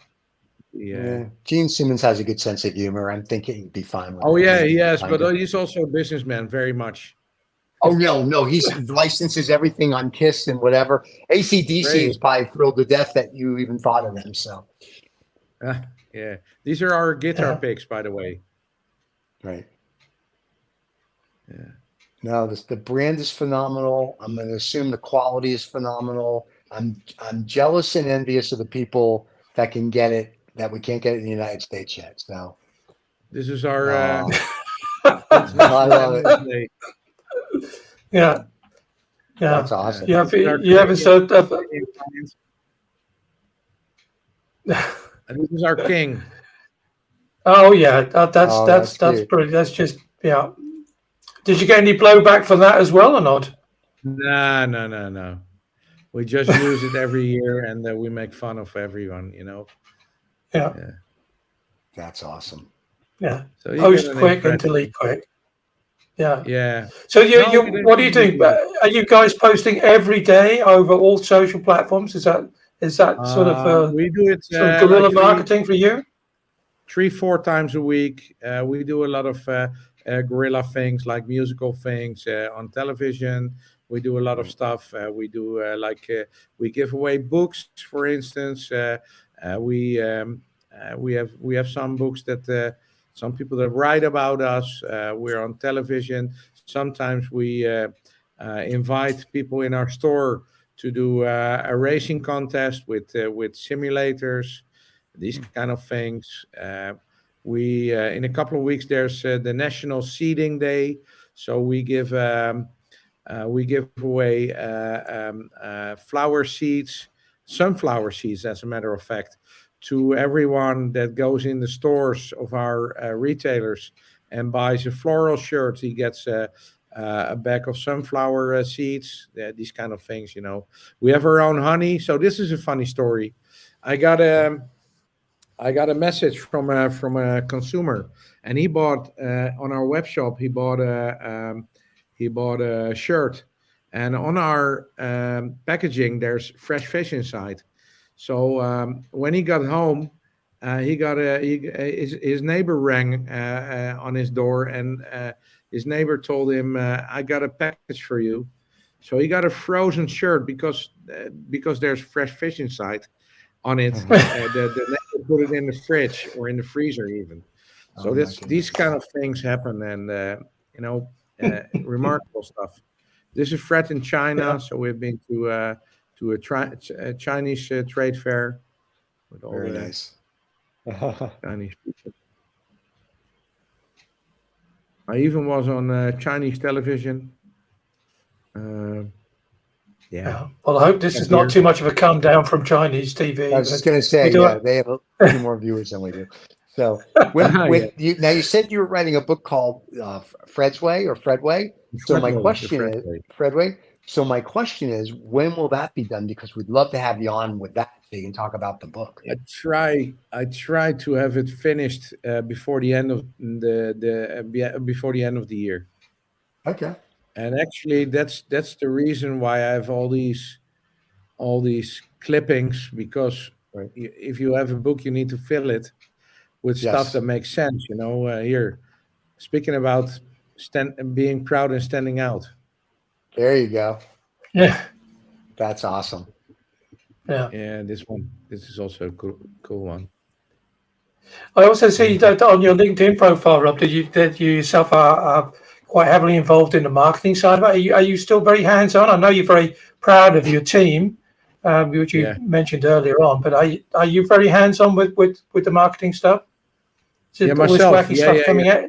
S1: Yeah. Gene Simmons has a good sense of humor. I'm thinking he'd be fine with
S4: Oh
S1: it.
S4: yeah, he has,
S1: I
S4: but
S1: do.
S4: he's also a businessman, very much.
S1: Oh no, he's licenses everything on Kiss and whatever. AC/DC
S4: Great.
S1: is probably thrilled to death that you even thought of them. So
S4: Yeah, these are our guitar
S3: Yeah.
S4: picks, by the way.
S1: right.
S4: Yeah.
S1: No, the brand is phenomenal. I'm going to assume the quality is phenomenal. I'm jealous and envious of the people that can get it that we can't get it in the United States yet. So
S4: This is our
S1: I
S4: International
S1: love it.
S4: Animals Day.
S3: Yeah.
S1: That's
S3: Yeah.
S1: awesome.
S3: You have
S4: This is our
S3: you ever
S4: Canadian,
S3: sort of
S4: Canadian clients. And this is our king.
S3: oh yeah, that's
S1: Oh,
S3: that's
S1: that's
S3: that's
S1: cute.
S3: pretty. That's just yeah. Did you get any blowback from that as well or not?
S4: No. We just use it every year, and we make fun of everyone.
S3: Yeah,
S4: Yeah.
S1: That's awesome.
S3: yeah.
S4: So you get
S3: Post
S4: an
S3: quick and
S4: impression.
S3: delete quick. Yeah.
S4: Yeah.
S3: So you
S4: No,
S3: you
S4: we
S3: what do you
S4: didn't
S3: think?
S4: do
S3: Are you guys posting every day over all social platforms? Is that
S4: We do it
S3: sort of
S4: like
S3: guerrilla marketing for you?
S4: 3-4 times a week. We do a lot of guerrilla things, like musical things on television. We do a lot of stuff. We do we give away books, for instance. We have some books that some people that write about us. We're on television. Sometimes we invite people in our store to do a racing contest with simulators, these kind of things. We in a couple of weeks there's the National Seeding Day, so we give away flower seeds, sunflower seeds, as a matter of fact, to everyone that goes in the stores of our retailers and buys a floral shirt. He gets a bag of sunflower seeds, these kind of things. We have our own honey. So this is a funny story. I got a message from a consumer, and he bought on our web shop. He bought a shirt, and on our packaging there's fresh fish inside. So when he got home, his neighbor rang on his door, and his neighbor told him, "I got a package for you." So he got a frozen shirt because there's fresh fish inside on it. The neighbor put it in the fridge or in the freezer even.
S1: Oh
S4: So
S1: my
S4: these
S1: goodness.
S4: kind of things happen, and remarkable stuff. This is Fred in
S3: Yeah.
S4: China, so we've been to a Chinese trade fair with all
S1: Very
S4: the
S1: nice.
S4: Chinese people. I even was on Chinese television. Uh, yeah,
S3: Yeah. Well, I hope this
S4: got
S3: is not
S4: beer.
S3: too much of a come down from Chinese
S1: I
S3: TV,
S1: was just
S3: but
S1: gonna
S3: we
S1: say,
S3: do
S1: yeah,
S3: it.
S1: they have a few more viewers than we do. So when
S4: Yeah,
S1: you now you said you were writing a book called Fred's Way or Fred Way. So my
S4: the
S1: question
S4: Fred
S1: is
S4: way.
S1: Fred Way. So my question is, when will that be done? Because we'd love to have you on with that so you can talk about the book.
S4: I try to have it finished before the end of before the end of the year.
S1: Okay.
S4: And actually, that's the reason why I have all these clippings, because
S1: Right.
S4: if you have a book, you need to fill it with stuff that
S1: Yes.
S4: makes sense. Here, speaking about being proud and standing out.
S1: There you go.
S3: Yeah.
S1: That's awesome.
S3: Yeah.
S4: And this is also a cool one.
S3: I also see that on your LinkedIn profile, Rob, that you yourself are quite heavily involved in the marketing side of it. Are you still very hands-on? I know you're very proud of your team, which you
S4: Yeah,
S3: mentioned earlier on, but are you very hands-on with the marketing stuff? Is
S4: yeah,
S3: it always
S4: myself.
S3: wacky
S4: Yeah,
S3: stuff
S4: yeah, yeah.
S3: coming out?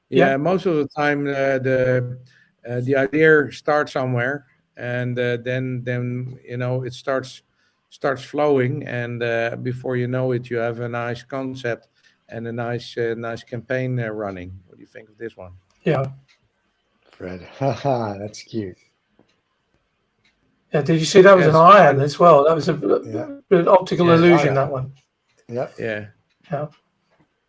S3: Yeah.
S4: Yeah, most of the time the idea starts somewhere, and then it starts flowing, and before you know it, you have a nice concept and a nice campaign running. What do you think of this one?
S3: Yeah.
S1: Fred. That's cute.
S3: Yeah. Did you see that was an
S4: Yes,
S3: iron as well? That was
S1: Yeah.
S3: an optical
S4: yes,
S1: Oh
S3: illusion,
S1: yeah.
S3: that one.
S1: Yep.
S4: yeah,
S3: Yeah.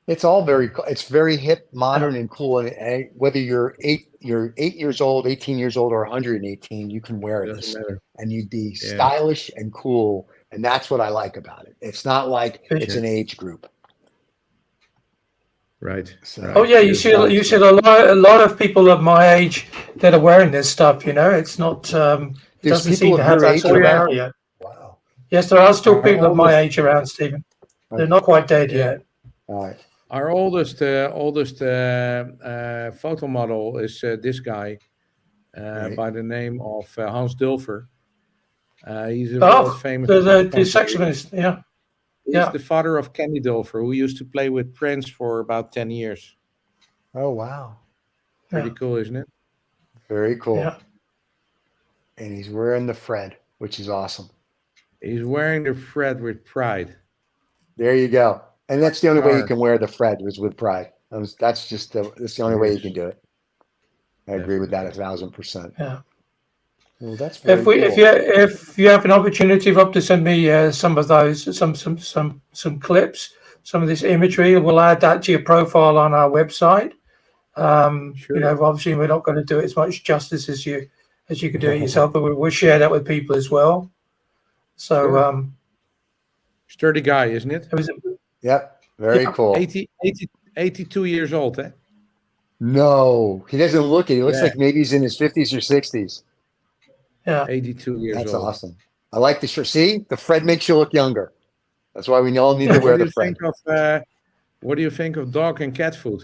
S1: It's all it's very hip,
S3: Yeah.
S1: modern, and cool. And whether you're 8 years old, 18 years old, or 118, you can wear
S4: doesn't
S1: this,
S4: matter.
S1: and you'd be
S4: Yeah,
S1: stylish and cool. And that's what I like about it. It's not like it's
S4: yeah.
S1: an age group.
S4: Right.
S1: So,
S4: right.
S3: Oh yeah, you
S4: Yes,
S3: see,
S4: yes.
S3: you see a lot of people of my age that are wearing this stuff. You know, it's not. It
S1: there's
S3: doesn't
S1: people
S3: seem to
S1: of
S3: have
S1: your
S3: that
S1: age
S3: sort of
S1: around.
S3: area.
S1: Wow.
S3: Yes, there are still
S4: Our
S3: people of my
S4: oldest,
S3: age around, Stephen. They're
S1: Okay.
S3: not quite dead
S4: yeah,
S3: yet.
S1: All right.
S4: our oldest photo model is this guy
S1: Right.
S4: by the name of Hans Dulfer. He's a world
S3: Oh,
S4: famous
S3: the
S4: composer.
S3: saxophonist. Yeah,
S4: He's
S3: yeah,
S4: the father of Kenny Dulfer, who used to play with Prince for about 10 years.
S1: Oh, wow.
S4: Pretty
S3: yeah,
S4: cool, isn't it?
S1: Very
S3: yeah.
S1: cool. And he's wearing the Fred, which is awesome.
S4: He's wearing the Fred with pride.
S1: There you go. And that's the only way you
S4: Car.
S1: can wear the Fred was with pride. That's the only
S4: It
S1: way you
S4: is,
S1: can do it. I agree with that
S4: definitely.
S1: 1,000%.
S3: Yeah.
S1: Well, that's
S3: If
S1: very
S3: we, if
S1: cool.
S3: you, if you have an opportunity, Rob, to send me some of those, some clips, some of this imagery, we'll add that to your profile on our website. You
S4: Sure.
S3: know, obviously we're not going to do it as much justice as you could do it yourself, but we'll share that with people as well. So,
S4: Sure. Sturdy guy, isn't it?
S3: it was,
S1: Yep. Very
S3: yeah,
S1: cool.
S4: 82 years old, eh?
S1: No, he doesn't look it. He looks
S4: Yeah,
S1: like maybe he's in his 50s or 60s.
S3: yeah.
S4: 82 years
S1: That's
S4: old.
S1: awesome. I like the shirt. See, the Fred makes you look younger. That's why we all need to
S4: So
S1: wear the Fred.
S4: what do you think of dog and cat food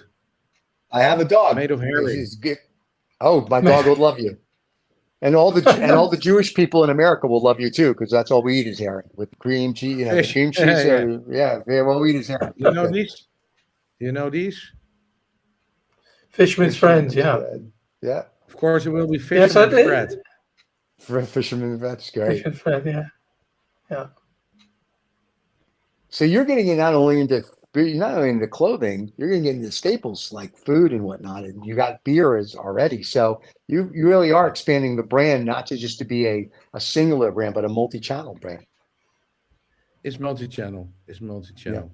S1: I have a dog.
S4: made of herring?
S1: Oh, my dog would love you. And all the Jewish people in America will love you too, because that's all we eat is herring with cream cheese. You know, the
S4: Fish.
S1: cream cheese.
S4: Yeah.
S1: Yeah, all we eat is herring.
S4: You know these? You know these?
S3: Fisherman's friends.
S1: Fisherman's
S3: Yeah,
S1: Fred. Yeah,
S4: Of course, it will be
S3: yeah. So
S4: Fisherman Fred.
S1: fisherman. That's great.
S3: fisherman's friend. Yeah, yeah.
S1: So you're getting it not only into clothing, you're going to get into staples like food and whatnot, and you got beer is already. So you really are expanding the brand, not to just to be a singular brand, but a multi-channel brand.
S4: It's multi-channel. It's
S1: Yeah,
S4: multi-channel.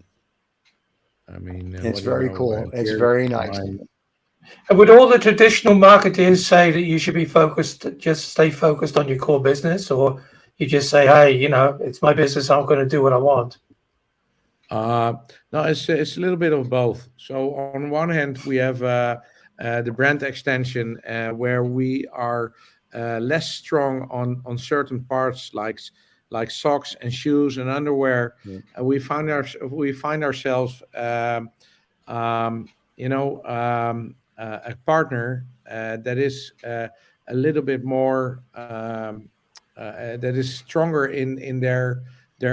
S4: I mean,
S1: it's
S4: what do you
S1: very
S4: know?
S1: cool. It's
S4: Here,
S1: very nice.
S3: And would all the traditional marketers say that you should be focused, just stay focused on your core business, or you just say, hey, you know, it's my business, I'm going to do what I want?
S4: No, it's a little bit of both. So on one hand, we have the brand extension where we are less strong on certain parts like socks and shoes and underwear.
S1: Yeah.
S4: We find ourselves, a partner that is a little bit more that is stronger in their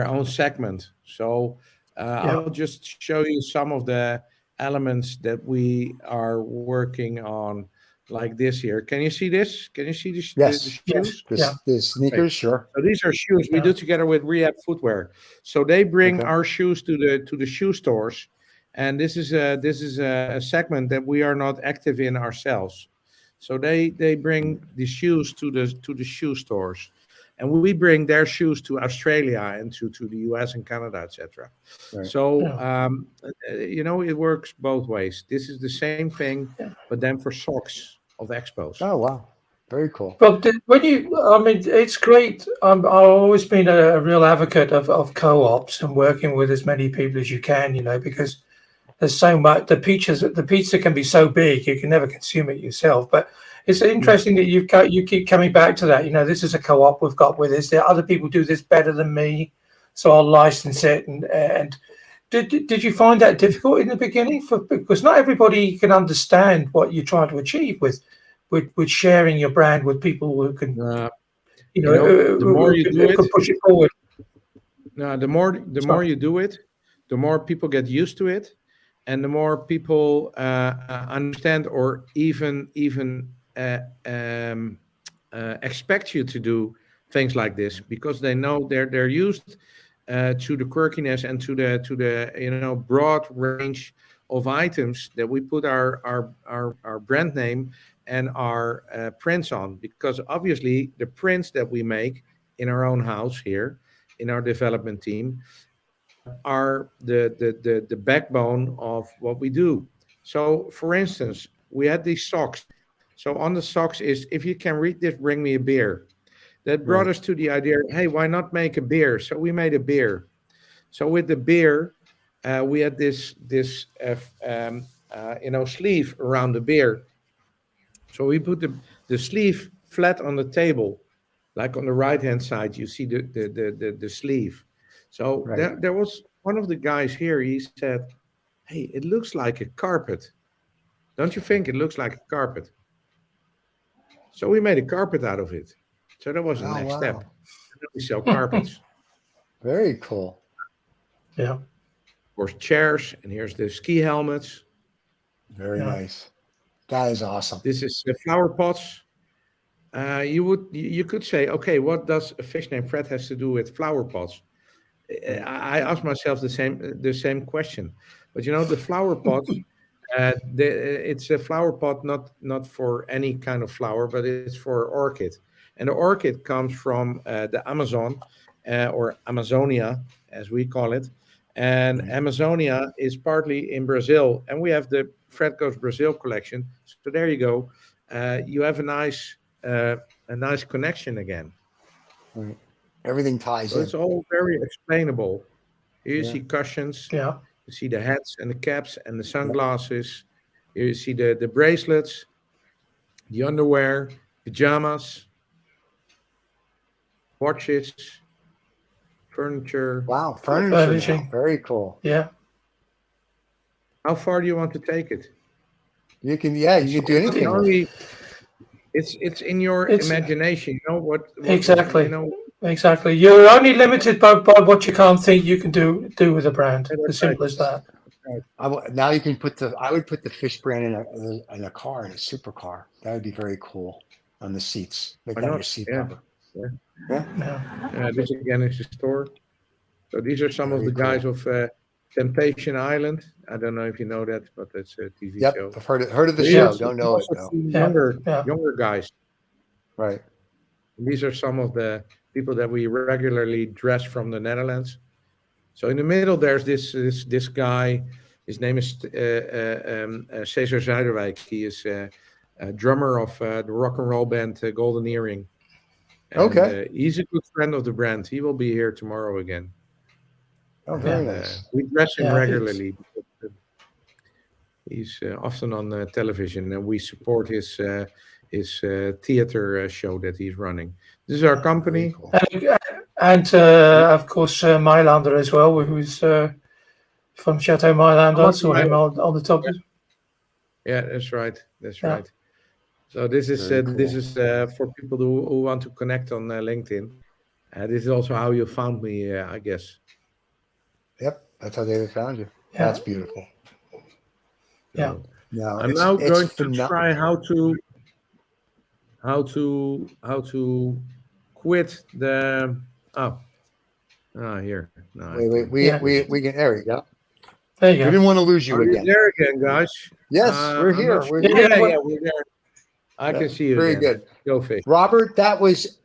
S4: own segment. So
S3: Yeah.
S4: I'll just show you some of the elements that we are working on, like this here. Can you see this? Can you see the
S1: Yes,
S3: Yes.
S4: shoes?
S3: Yeah.
S1: the sneakers, sure.
S4: So these are shoes we
S3: Yeah.
S4: do together with Rehab Footwear. So they bring
S1: Okay,
S4: our shoes to the shoe stores, and this is a segment that we are not active in ourselves. So they bring the shoes to the shoe stores, and we bring their shoes to Australia and to the US and Canada, etc.
S1: right.
S4: So
S3: Yeah.
S4: it works both ways. This is the same thing,
S3: Yeah.
S4: but then for socks of Expos.
S1: Oh, wow, very cool.
S3: Well, I mean, it's great. I've always been a real advocate of co-ops and working with as many people as you can, you know, because there's so much. The pizza can be so big you can never consume it yourself. But it's interesting that you keep coming back to that. You know, this is a co-op we've got with this. There other people do this better than me, so I'll license it. And did you find that difficult in the beginning? Because not everybody can understand what you're trying to achieve with sharing your brand with people who can,
S4: Uh,
S3: you know,
S4: the more you do
S3: who
S4: it,
S3: can push it forward.
S4: the more
S3: So,
S4: you do it, the more people get used to it, and the more people understand or even expect you to do things like this because they know they're used to the quirkiness and to the broad range of items that we put our brand name and our prints on, because obviously the prints that we make in our own house here in our development team are the backbone of what we do. So for instance, we had these socks. So on the socks is, if you can read this, bring me a beer. That brought
S1: Right.
S4: us to the idea, hey, why not make a beer? So we made a beer. So with the beer, we had this sleeve around the beer. So we put the sleeve flat on the table, like on the right hand side. You see the sleeve. So
S1: Right.
S4: there was one of the guys here. He said, "Hey, it looks like a carpet. Don't you think it looks like a carpet?" So we made a carpet out of it. So that was the
S1: Oh
S4: next step.
S1: wow.
S4: And then we sell carpets,
S1: Very cool.
S3: Yeah.
S4: of course, chairs, and here's the ski helmets.
S1: Very
S3: Yeah.
S1: nice. That is awesome.
S4: This is the flower pots. You could say, okay, what does a fish named Fred has to do with flower pots? I asked myself the same question. But the flower pots, it's a flower pot not for any kind of flower, but it's for orchid. And the orchid comes from the Amazon or Amazonia, as we call it. And
S1: Right.
S4: Amazonia is partly in Brazil, and we have the Fred Goes Brazil collection. So there you go. You have a nice connection again.
S1: Right. Everything ties
S4: So
S1: in.
S4: it's all very explainable. Here you
S1: Yeah.
S4: see cushions,
S3: Yeah.
S4: you see the hats and the caps and the sunglasses. Here you see the bracelets, the underwear, pajamas, watches, furniture.
S1: Wow. Furniture now.
S3: Furnishing.
S1: Very cool.
S3: Yeah.
S4: How far do you want to take it?
S1: You can do anything with it.
S4: It's in your
S3: It's-
S4: imagination. You know what
S3: Exactly.
S4: Exactly.
S3: You're only limited by what you can't think you can do with a brand.
S4: Yeah, that's
S3: As simple
S4: right.
S3: as that.
S1: Now you can I would put the fish brand in a car, in a supercar. That would be very cool on the seats. Make
S4: Why
S1: that
S4: not?
S1: your seat
S4: Yeah.
S1: cover.
S3: Yeah.
S4: This again is the store. So these are some of
S1: Very
S4: the guys
S1: cool.
S4: of Temptation Island. I don't know if you know that, but it's a TV
S1: Yep.
S4: show.
S1: I've heard of the
S4: We
S1: show.
S4: also-
S1: Don't
S4: we
S1: know it
S4: also
S1: though.
S4: see
S3: Yeah.
S4: younger guys.
S1: Right.
S4: These are some of the people that we regularly dress from the Netherlands. So in the middle, there's this guy. His name is Cesar Zuiderwijk. He is a drummer of the rock and roll band Golden Earring. And,
S1: Okay.
S4: he's a good friend of the brand. He will be here tomorrow again.
S1: Oh, very
S4: And,
S1: nice.
S4: we dress him
S3: Yeah,
S4: regularly. He's often on television, and we support his theater show that he's running. This is our
S1: Very
S4: company.
S1: cool.
S3: And of course, Mylander as well, who's from Chateau Mylander. Saw him on the top.
S4: Yeah, that's right. That's
S3: Yeah.
S4: right. So this is
S1: Very cool.
S4: for people who want to connect on LinkedIn. This is also how you found me, I guess.
S1: Yep. That's how David found you.
S3: Yeah.
S1: That's beautiful.
S3: Yeah.
S4: So
S1: No,
S4: I'm
S1: it's
S4: now going to
S1: phenomenal.
S4: try how to quit the here. No, I
S1: Wait.
S4: can't.
S1: We can. There we go.
S3: There you
S1: We
S3: go.
S1: didn't want to lose you
S4: Are you
S1: again.
S4: there again, guys?
S1: Yes, we're
S4: I'm
S1: here.
S4: not sure.
S1: We're
S3: here.
S4: Yeah, we're there. I
S1: Yeah,
S4: can see you
S1: very
S4: again.
S1: good.
S4: Go fish.
S1: Robert, that was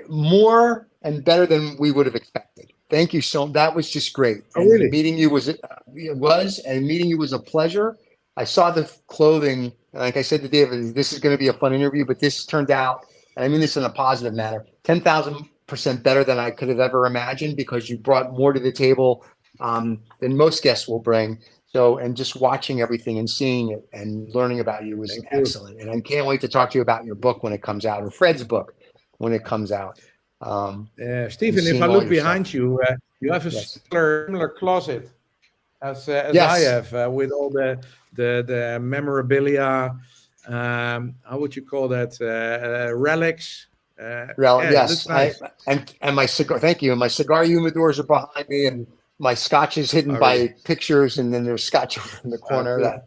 S1: more and better than we would have expected. Thank you so. That was just great.
S4: Oh,
S1: And
S4: really?
S1: meeting you was meeting you was a pleasure. I saw the clothing, and like I said to David, this is going to be a fun interview, but this turned out, and I mean this in a positive manner, 10,000% better than I could have ever imagined, because you brought more to the table than most guests will bring. So, and just watching everything and seeing it and learning about you was
S4: Thank you.
S1: excellent. And I can't wait to talk to you about your book when it comes out, or Fred's book when it comes out.
S4: Stephen, if
S1: seeing
S4: I
S1: all
S4: look
S1: your
S4: behind
S1: stuff.
S4: you have a
S1: Yes.
S4: similar closet as
S1: Yes.
S4: I have with all the memorabilia. How would you call that? Relics.
S1: Yes,
S4: that's nice.
S1: and my cigar. Thank you. And my cigar humidors are behind me, and my scotch is hidden
S4: Oh,
S1: by
S4: really?
S1: pictures, and then there's scotch over in the corner.
S4: cool.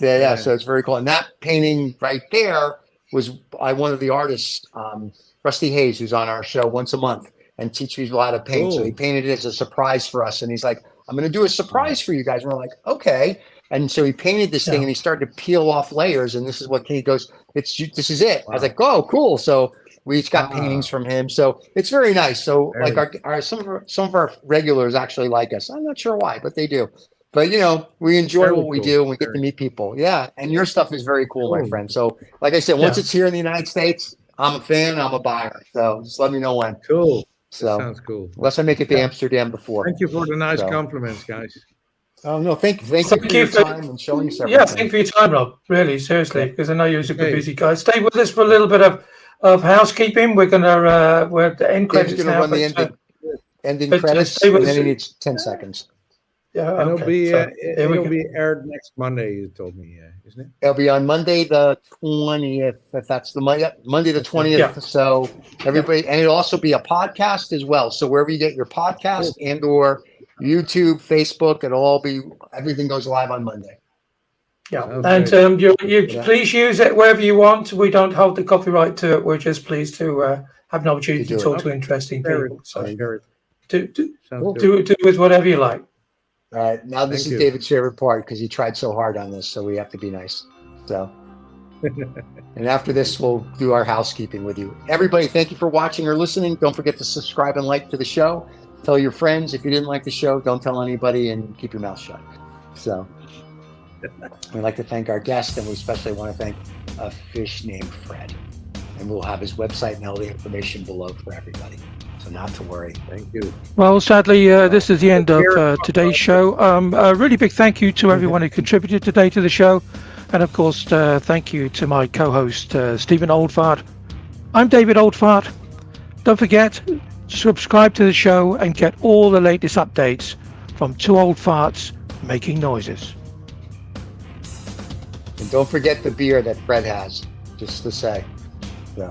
S1: Yeah.
S4: Yeah.
S1: So it's very cool. And that painting right there was by one of the artists, Rusty Hayes, who's on our show once a month and teaches me how to paint. So he
S4: Cool.
S1: painted it as a surprise for us, and he's like, "I'm going to do a surprise for you guys." And we're like, "Okay." And so he painted this thing,
S3: Yeah.
S1: and he started to peel off layers, and this is what he goes. This is it. I was
S4: Wow.
S1: like, "Oh, cool!" So we each got
S4: Wow.
S1: paintings from him. So it's very nice. So
S4: Very
S1: like some of our regulars actually like us. I'm not sure why, but they do. But we enjoy
S4: Very
S1: what we
S4: cool.
S1: do, and we get to
S4: Very
S1: meet people. Yeah, and your stuff is very cool, my
S4: cool.
S1: friend. So like I said, once
S3: Yeah.
S1: it's here in the United States, I'm a fan. I'm a buyer. So just let me know when.
S4: Cool. That
S1: So
S4: sounds cool.
S1: unless I make it to
S3: Yeah.
S1: Amsterdam before.
S4: Thank you for the nice
S1: So.
S4: compliments, guys.
S1: Oh no, thank you
S3: Thank
S1: for your
S3: you for-
S1: time and showing us
S3: Yeah,
S1: everything.
S3: thank you for your time, Rob. Really, seriously, because I know you're a super
S4: Okay.
S3: busy guy. Stay with us for a little bit of housekeeping. We're at the end
S1: Dave's
S3: credits
S1: going to
S3: now.
S1: run the
S3: ending
S1: ending credits,
S3: stay with
S1: and
S3: us.
S1: then he needs 10 seconds.
S3: Yeah,
S4: And
S3: okay.
S4: it'll be aired next Monday. You told me, isn't it?
S1: It'll be on Monday the 20th, if that's the Monday the 20th.
S3: Yeah.
S1: So everybody, and it'll also be a podcast as well. So wherever you get your podcast and or YouTube, Facebook, everything goes live on Monday.
S3: Yeah,
S4: Sounds
S3: and you
S1: Yeah.
S3: please use it wherever you want. We don't hold the copyright to it. We're just pleased to have an opportunity
S1: To
S3: to
S1: do
S3: talk
S1: it.
S3: to interesting
S4: Share
S3: people.
S4: it.
S3: So
S4: Share it.
S3: do
S4: Sounds good.
S3: do with whatever you like.
S1: All right. Now this
S4: Thank
S1: is
S4: you.
S1: David's favorite part because he tried so hard on this. So we have to be nice. So, and after this, we'll do our housekeeping with you. Everybody, thank you for watching or listening. Don't forget to subscribe and like to the show. Tell your friends. If you didn't like the show, don't tell anybody and keep your mouth shut. So we'd like to thank our guest, and we especially want to thank a fish named Fred. And we'll have his website and all the information below for everybody. So not to worry.
S4: Thank you.
S3: Well, sadly, this is the end of today's show. A really big thank you to everyone who contributed today to the show. And of course, thank you to my co-host, Stephen Oldfart. I'm David Oldfart. Don't forget, subscribe to the show and get all the latest updates from two old farts making noises.
S1: And don't forget the beer that Fred has, just to say. So.